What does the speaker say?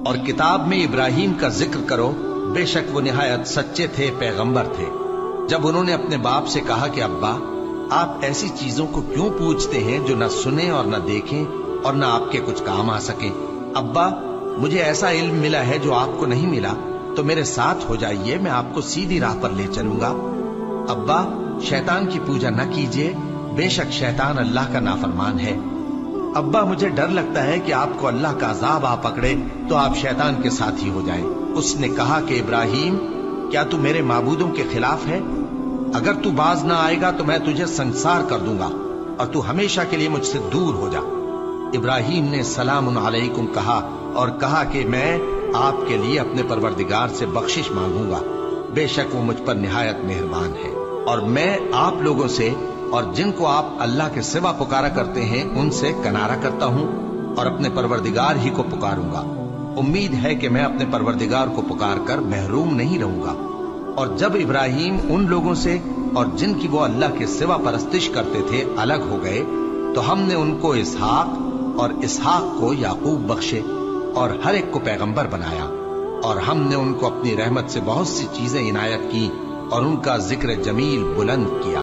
اور کتاب میں ابراہیم کا ذکر کرو، بے شک وہ نہایت سچے تھے، پیغمبر تھے۔ جب انہوں نے اپنے باپ سے کہا کہ ابا، آپ ایسی چیزوں کو کیوں پوچھتے ہیں جو نہ سنیں اور نہ دیکھیں اور نہ آپ کے کچھ کام آ سکیں؟ ابا، مجھے ایسا علم ملا ہے جو آپ کو نہیں ملا، تو میرے ساتھ ہو جائیے، میں آپ کو سیدھی راہ پر لے چلوں گا۔ ابا، شیطان کی پوجا نہ کیجیے، بے شک شیطان اللہ کا نافرمان ہے۔ ابا، مجھے ڈر لگتا ہے کہ آپ کو اللہ کا عذاب آ پکڑے تو آپ شیطان کے ساتھ ہی ہو جائیں۔ اس نے کہا کہ ابراہیم، کیا تو میرے معبودوں کے خلاف ہے؟ اگر تو باز نہ آئے گا تو میں تجھے سنسار کر دوں گا اور تو ہمیشہ کے لیے مجھ سے دور ہو جا۔ ابراہیم نے سلام علیکم کہا اور کہا کہ میں آپ کے لیے اپنے پروردگار سے بخشش مانگوں گا، بے شک وہ مجھ پر نہایت مہربان ہے، اور میں آپ لوگوں سے اور جن کو آپ اللہ کے سوا پکارا کرتے ہیں ان سے کنارہ کرتا ہوں اور اپنے پروردگار ہی کو پکاروں گا۔ امید ہے کہ میں اپنے پروردگار کو پکار کر محروم نہیں رہوں گا۔ اور جب ابراہیم ان لوگوں سے اور جن کی وہ اللہ کے سوا پرستش کرتے تھے الگ ہو گئے تو ہم نے ان کو اسحاق اور اسحاق کو یعقوب بخشے اور ہر ایک کو پیغمبر بنایا، اور ہم نے ان کو اپنی رحمت سے بہت سی چیزیں عنایت کی اور ان کا ذکر جمیل بلند کیا۔